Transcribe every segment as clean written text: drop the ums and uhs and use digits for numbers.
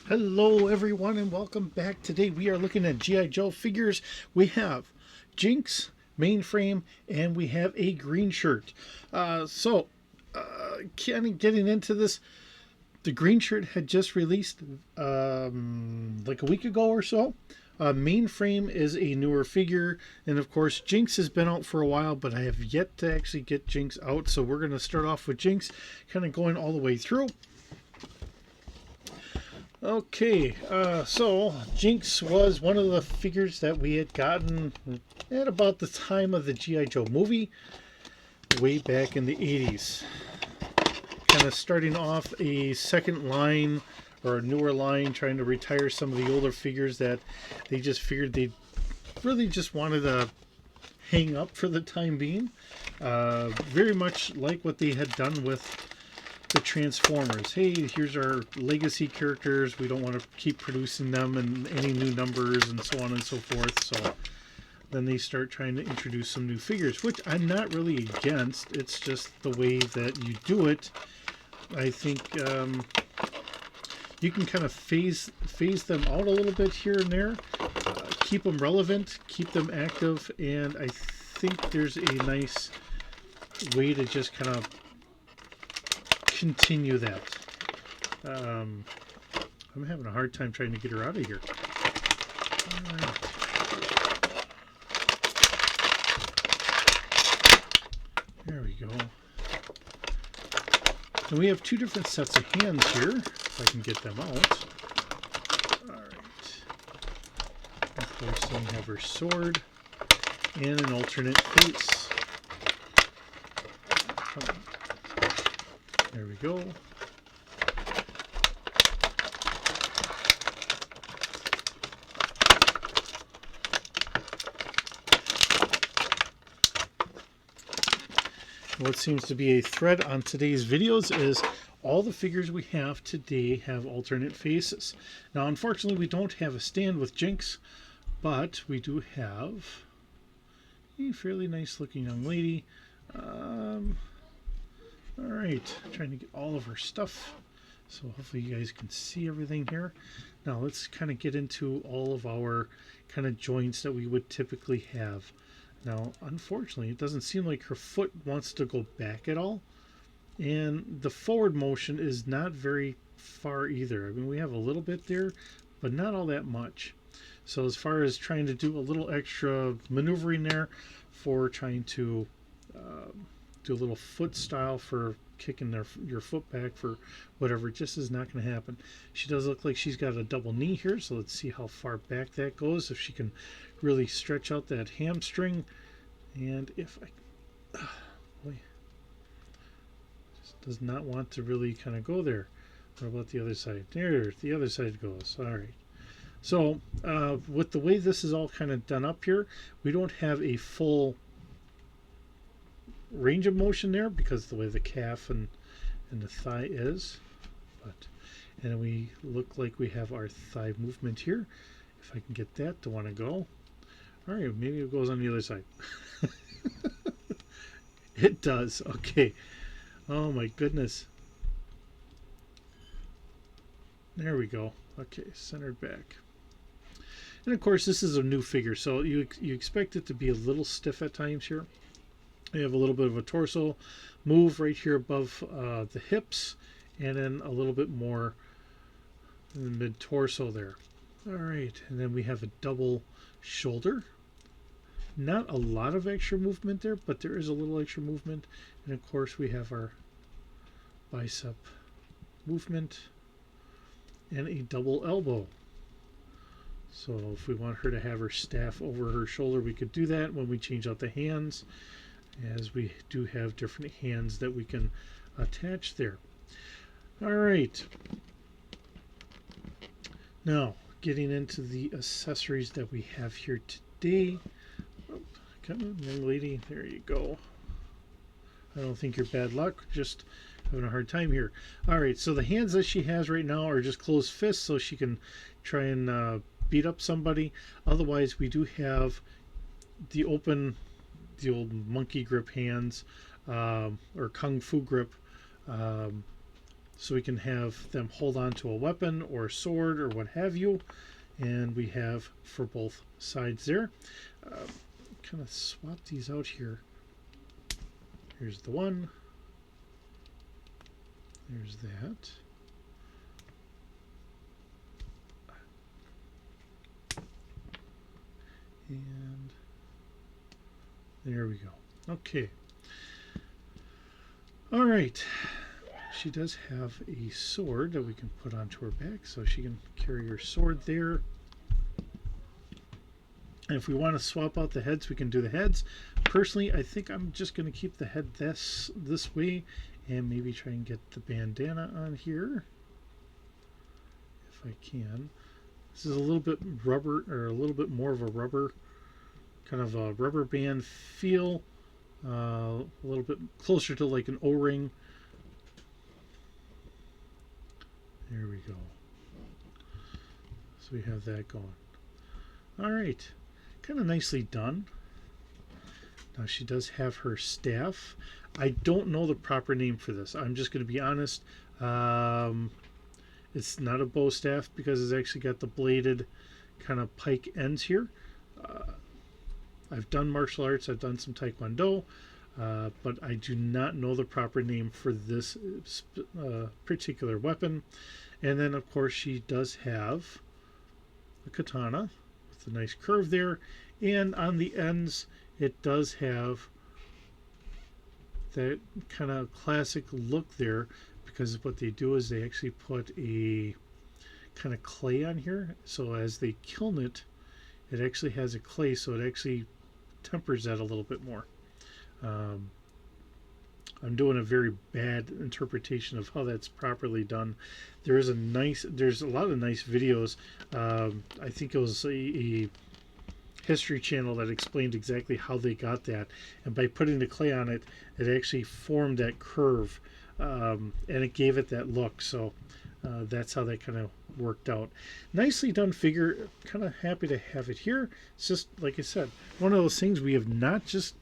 Hello everyone and welcome back. Today we are looking at G.I. Joe figures. We have Jinx, Mainframe, and we have a green shirt. Kind of getting into this, the green shirt had just released like a week ago or so. Mainframe is a newer figure, and of course Jinx has been out for a while, but I have yet to actually get Jinx out. So we're going to start off with Jinx, kind of going all the way through. Okay, so Jinx was one of the figures that we had gotten at about the time of the G.I. Joe movie, way back in the 80s. Kind of starting off a second line or a newer line, trying to retire some of the older figures that they just figured they really just wanted to hang up for the time being. Very much like what they had done with the Transformers. Hey, here's our legacy characters. We don't want to keep producing them and any new numbers and so on and so forth. So then they start trying to introduce some new figures, which I'm not really against. It's just the way that you do it. I think you can kind of phase them out a little bit here and there, keep them relevant, keep them active, and I think there's a nice way to just kind of continue that. I'm having a hard time trying to get her out of here. All right. There we go. And we have two different sets of hands here, if I can get them out. All right. Of course, then we have her sword and an alternate face. There we go. What seems to be a thread on today's videos is all the figures we have today have alternate faces. Now, unfortunately, we don't have a stand with Jinx, but we do have a fairly nice looking young lady. Alright, trying to get all of her stuff, so hopefully you guys can see everything here. Now let's kind of get into all of our kind of joints that we would typically have. Now, unfortunately, it doesn't seem like her foot wants to go back at all, and the forward motion is not very far either. I mean, we have a little bit there, but not all that much. So as far as trying to do a little extra maneuvering there for trying to do a little foot style for kicking your foot back for whatever, it just is not going to happen. She does look like she's got a double knee here, so let's see how far back that goes, if she can really stretch out that hamstring. And if boy, just does not want to really kind of go there. What about the other side? There, the other side goes. All right. So with the way this is all kind of done up here, we don't have a full range of motion there because of the way the calf and the thigh is. But and we look like we have our thigh movement here. If I can get that to want to go. All right, maybe it goes on the other side. It does. Okay. Oh my goodness. There we go. Okay, centered back. And of course, this is a new figure, so you expect it to be a little stiff at times here. We have a little bit of a torso move right here above the hips, and then a little bit more in the mid-torso there. All right, and then we have a double shoulder. Not a lot of extra movement there, but there is a little extra movement. And of course, we have our bicep movement and a double elbow. So if we want her to have her staff over her shoulder, we could do that when we change out the hands, as we do have different hands that we can attach there. All right. Now, getting into the accessories that we have here today. Oh, come on, young lady. There you go. I don't think you're bad luck. Just having a hard time here. All right, so the hands that she has right now are just closed fists, so she can try and beat up somebody. Otherwise, we do have the open, the old monkey grip hands, or kung fu grip, so we can have them hold on to a weapon or a sword or what have you. And we have for both sides there. Kind of swap these out here. Here's the one. There's that. And there we go. Okay. All right. She does have a sword that we can put onto her back, so she can carry her sword there. And if we want to swap out the heads, we can do the heads. Personally, I think I'm just going to keep the head this way, and maybe try and get the bandana on here, if I can. This is a little bit rubber, or a little bit more of a rubber, kind of a rubber band feel. A little bit closer to like an O-ring. There we go. So we have that going. All right, kind of nicely done. Now she does have her staff. I don't know the proper name for this. I'm just going to be honest. It's not a bow staff because it's actually got the bladed kind of pike ends here. I've done martial arts. I've done some taekwondo. But I do not know the proper name for this particular weapon. And then, of course, she does have a katana with a nice curve there. And on the ends, it does have that kind of classic look there, because what they do is they actually put a kind of clay on here. So as they kiln it, it actually has a clay, so it actually tempers that a little bit more. I'm doing a very bad interpretation of how that's properly done. There's a lot of nice videos. I think it was a History Channel that explained exactly how they got that, and by putting the clay on it, it actually formed that curve, and it gave it that look. So that's how that kind of worked out. Nicely done figure. Kind of happy to have it here. It's just, like I said, one of those things we have not just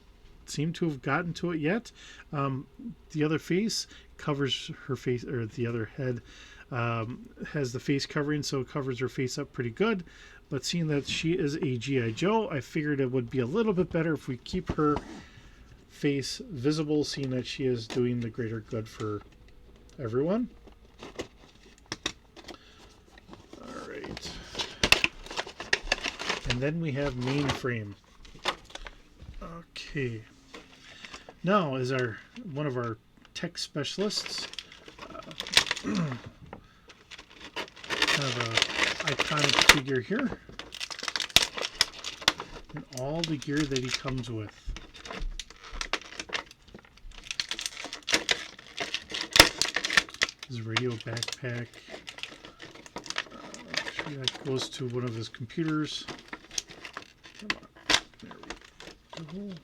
seem to have gotten to it yet. The other face covers her face, or the other head has the face covering, so it covers her face up pretty good. But seeing that she is a G.I. Joe, I figured it would be a little bit better if we keep her face visible, seeing that she is doing the greater good for everyone. All right. And then we have Mainframe. Okay. Now, as one of our tech specialists, kind of a iconic figure here, and all the gear that he comes with. His radio backpack. Actually, that goes to one of his computers. Come on. There we go.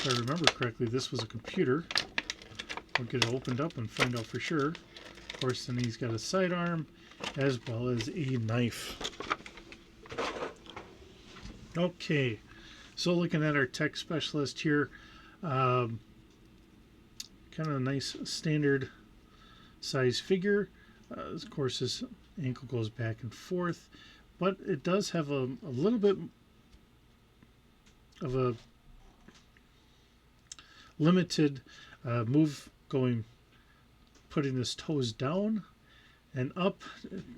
If I remember correctly, this was a computer. I'll get it opened up and find out for sure. Of course, then he's got a sidearm as well as a knife. Okay, so looking at our tech specialist here, kind of a nice standard size figure. Of course, his ankle goes back and forth, but it does have a little bit of a limited move going, putting his toes down and up.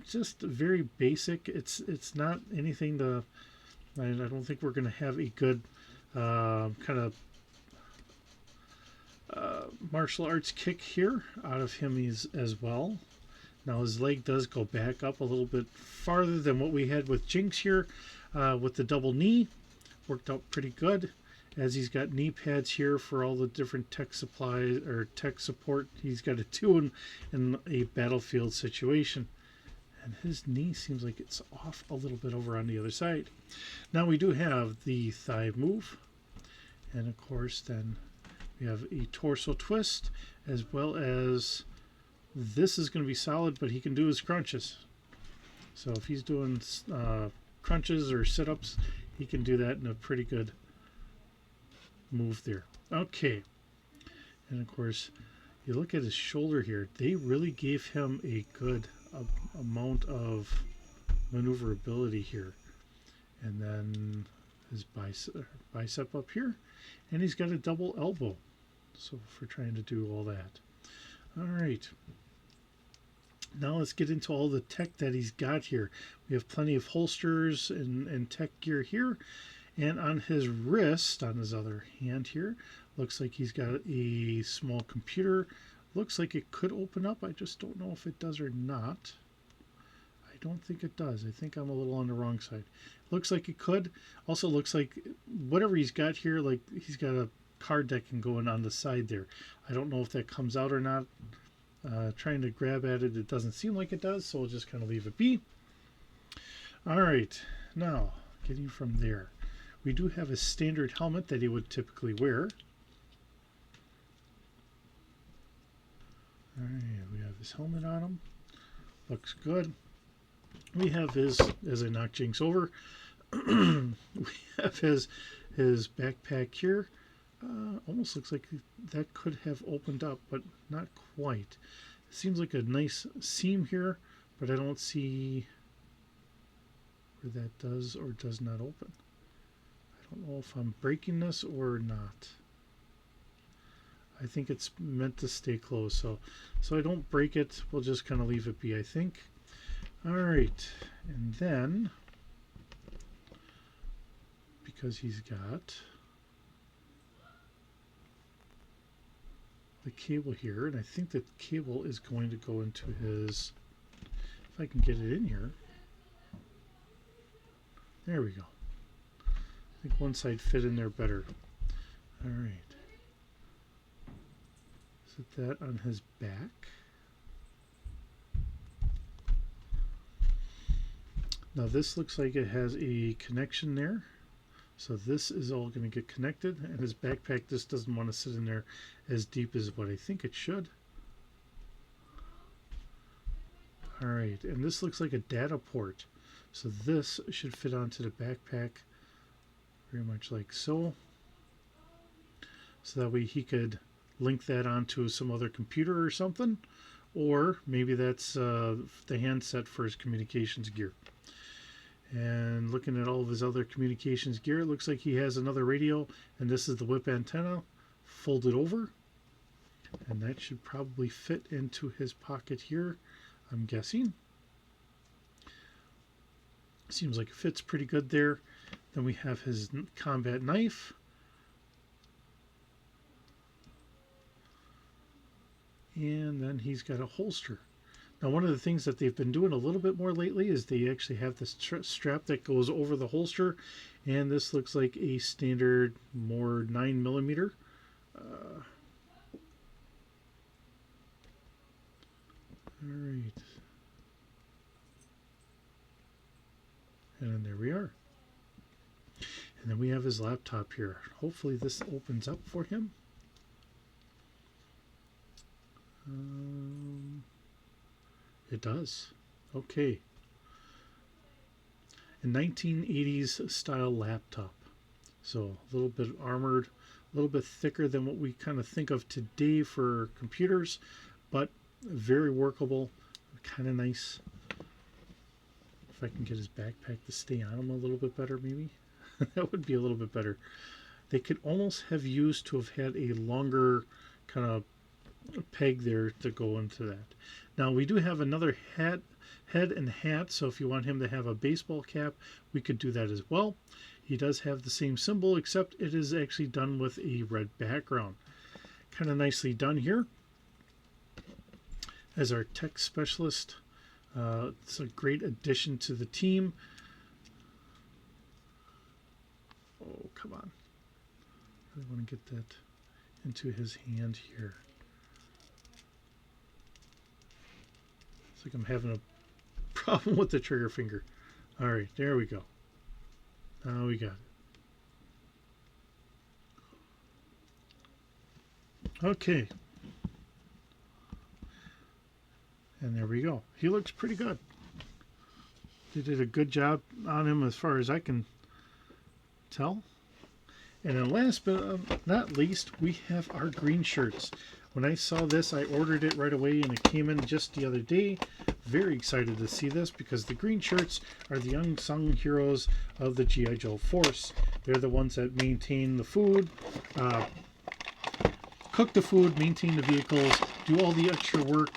Just very basic. It's not anything to, I don't think we're going to have a good kind of martial arts kick here out of him as well. Now his leg does go back up a little bit farther than what we had with Jinx here with the double knee. Worked out pretty good, as he's got knee pads here for all the different tech supplies or tech support he's got to do in a battlefield situation. And his knee seems like it's off a little bit over on the other side. Now we do have the thigh move, and of course then we have a torso twist, as well as this is going to be solid, but he can do his crunches. So if he's doing crunches or sit-ups, he can do that in a pretty good move there. Okay, and of course, you look at his shoulder here. They really gave him a good amount of maneuverability here. And then his bicep up here, and he's got a double elbow. So for trying to do all that. All right. Now let's get into all the tech that he's got here. We have plenty of holsters and tech gear here. And on his wrist, on his other hand here, looks like he's got a small computer. Looks like it could open up. I just don't know if it does or not. I don't think it does. I think I'm a little on the wrong side. Looks like it could. Also looks like whatever he's got here, like he's got a card deck going on the side there. I don't know if that comes out or not. Trying to grab at it, it doesn't seem like it does, so we'll just kind of leave it be. All right, now getting from there, we do have a standard helmet that he would typically wear. All right, we have his helmet on him. Looks good. We have his, as I knock Jinx over, we have his backpack here. Almost looks like that could have opened up, but not quite. It seems like a nice seam here, but I don't see where that does or does not open. I don't know if I'm breaking this or not. I think it's meant to stay closed, so I don't break it. We'll just kind of leave it be, I think. All right, and then because he's got the cable here, and I think that cable is going to go into his, if I can get it in here. There we go. I think one side fit in there better. All right. Set that on his back. Now this looks like it has a connection there. So this is all going to get connected, and his backpack, this doesn't want to sit in there as deep as what I think it should. All right, and this looks like a data port. So this should fit onto the backpack very much like so. So that way he could link that onto some other computer or something, or maybe that's the handset for his communications gear. And looking at all of his other communications gear, it looks like he has another radio, and this is the whip antenna folded over, and that should probably fit into his pocket here, I'm guessing. Seems like it fits pretty good there. Then we have his combat knife. And then he's got a holster. Now, one of the things that they've been doing a little bit more lately is they actually have this strap that goes over the holster, and this looks like a standard, more 9mm. All right. And there we are. And then we have his laptop here. Hopefully this opens up for him. It does. Okay. A 1980s style laptop. So a little bit armored, a little bit thicker than what we kind of think of today for computers, but very workable, kind of nice. If I can get his backpack to stay on him a little bit better, maybe. That would be a little bit better. They could almost have used to have had a longer kind of peg there to go into that. Now we do have another head and hat, so if you want him to have a baseball cap, we could do that as well. He does have the same symbol, except it is actually done with a red background. Kind of nicely done here. As our tech specialist, it's a great addition to the team. Oh, come on. I really want to get that into his hand here. It's like I'm having a problem with the trigger finger. All right, there we go. Now we got it. Okay. And there we go. He looks pretty good. They did a good job on him as far as I can tell. And then last but not least, we have our green shirts. When I saw this, I ordered it right away, and it came in just the other day. Very excited to see this because the green shirts are the unsung heroes of the G.I. Joe force. They're the ones that maintain the food, cook the food, maintain the vehicles, do all the extra work,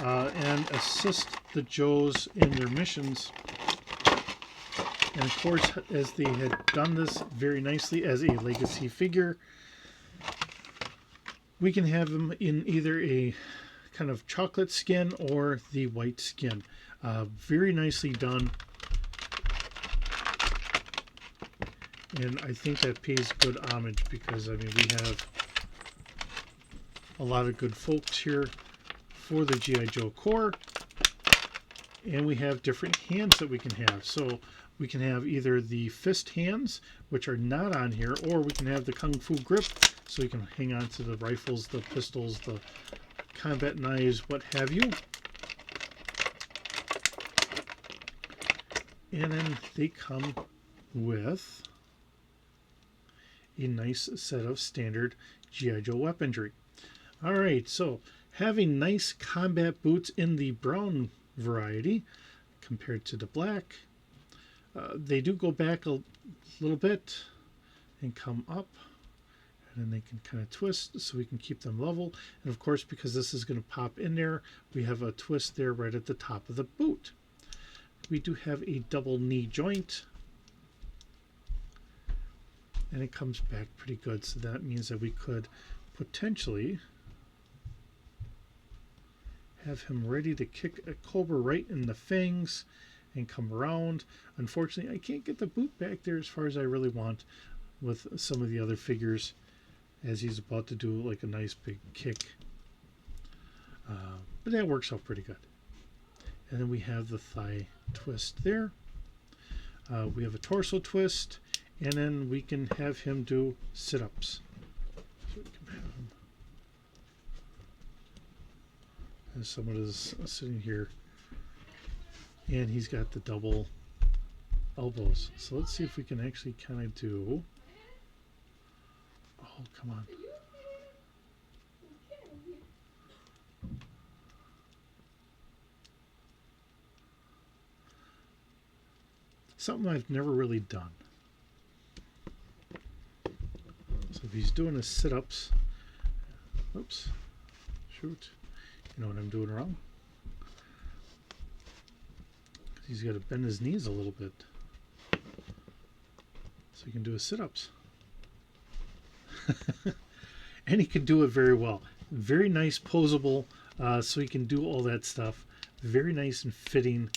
and assist the Joes in their missions. And of course, as they had done this very nicely as a legacy figure, we can have them in either a kind of chocolate skin or the white skin. Very nicely done. And I think that pays good homage because, I mean, we have a lot of good folks here for the G.I. Joe Corps. And we have different hands that we can have. So we can have either the fist hands, which are not on here, or we can have the Kung Fu grip, so you can hang on to the rifles, the pistols, the combat knives, what have you. And then they come with a nice set of standard G.I. Joe weaponry. Alright, so having nice combat boots in the brown variety compared to the black. They do go back a little bit and come up, and then they can kind of twist so we can keep them level. And of course, because this is going to pop in there, we have a twist there right at the top of the boot. We do have a double knee joint, and it comes back pretty good, so that means that we could potentially have him ready to kick a Cobra right in the fangs and come around. Unfortunately, I can't get the boot back there as far as I really want with some of the other figures as he's about to do like a nice big kick. But that works out pretty good. And then we have the thigh twist there. We have a torso twist, and then we can have him do sit-ups. So we can have him, as someone is sitting here, and he's got the double elbows. So let's see if we can actually kind of do, oh, come on. Something I've never really done. So if he's doing his sit-ups, oops, shoot, you know what I'm doing wrong? He's got to bend his knees a little bit so he can do his sit-ups. And he can do it very well. Very nice posable, so he can do all that stuff. Very nice and fitting.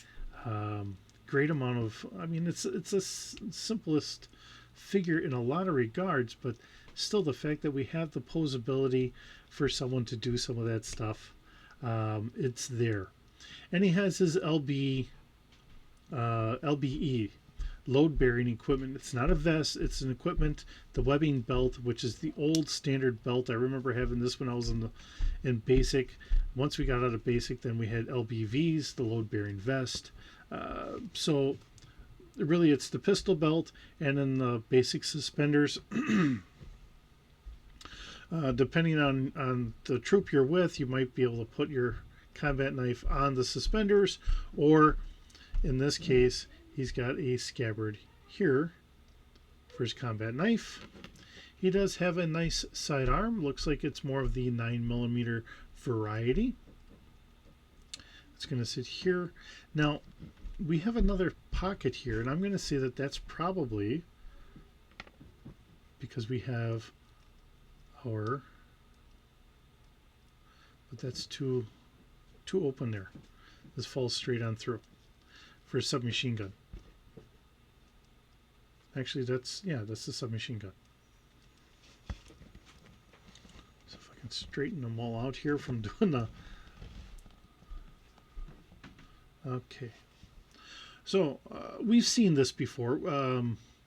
Great amount of, I mean, it's a simplest figure in a lot of regards, but still the fact that we have the posability for someone to do some of that stuff, it's there. And he has his LBE, load bearing equipment. It's not a vest, it's an equipment, the webbing belt, which is the old standard belt. I remember having this when I was in basic. Once we got out of basic, then we had LBVs, the load bearing vest. So really it's the pistol belt and then the basic suspenders. Depending on the troop you're with, you might be able to put your combat knife on the suspenders, or in this case he's got a scabbard here for his combat knife. He does have a nice sidearm. Looks like it's more of the 9mm variety. It's going to sit here. Now we have another pocket here, and I'm going to say that that's probably because we have our, but that's too open there. This falls straight on through for a submachine gun. Actually, that's the submachine gun. So if I can straighten them all out here from doing the, okay. So we've seen this before.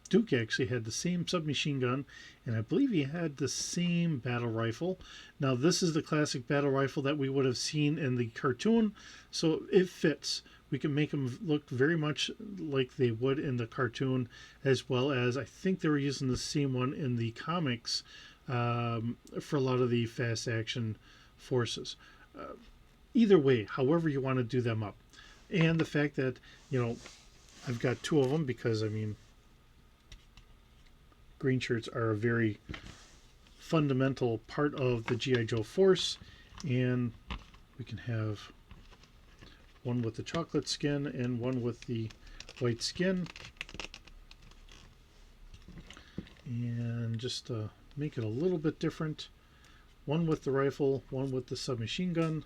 Duke actually had the same submachine gun, and I believe he had the same battle rifle. Now this is the classic battle rifle that we would have seen in the cartoon, so it fits. We can make them look very much like they would in the cartoon, as well as I think they were using the same one in the comics for a lot of the fast action forces. Either way, however you want to do them up. And the fact that, I've got 2 of them because, green shirts are a very fundamental part of the G.I. Joe force. And we can have one with the chocolate skin and one with the white skin. And just to make it a little bit different, one with the rifle, one with the submachine gun.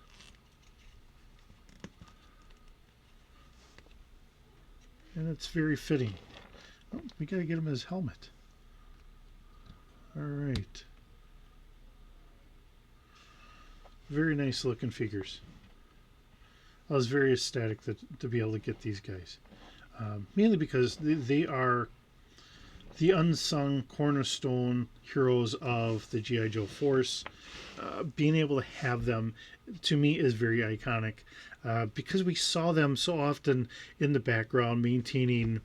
And it's very fitting. Oh, we got to get him his helmet. All right. Very nice looking figures. I was very ecstatic to be able to get these guys. Mainly because they are the unsung cornerstone heroes of the G.I. Joe force. Being able to have them, to me, is very iconic. Because we saw them so often in the background maintaining,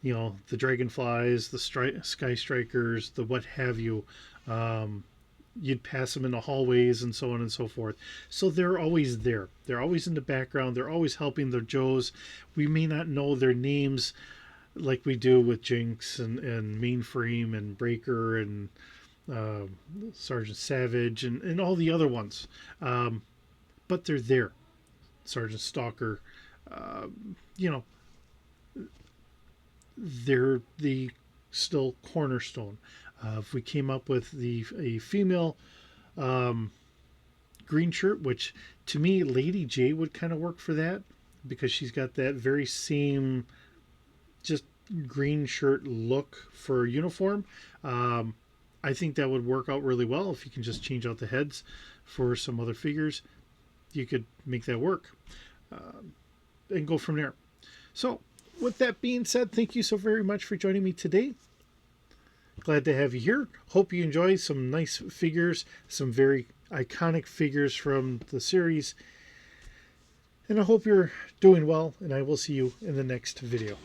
the dragonflies, the sky strikers, the what have you. You'd pass them in the hallways and so on and so forth. So they're always there. They're always in the background. They're always helping the Joes. We may not know their names like we do with Jinx and Mainframe and Breaker and Sergeant Savage and all the other ones. But they're there. Sergeant Stalker. They're the still cornerstone. If we came up with a female green shirt, which to me Lady J would kind of work for that, because she's got that very same just green shirt look for uniform. I think that would work out really well. If you can just change out the heads for some other figures, you could make that work and go from there. So with that being said, thank you so very much for joining me today. Glad to have you here. Hope you enjoy some nice figures, some very iconic figures from the series. And I hope you're doing well, and I will see you in the next video.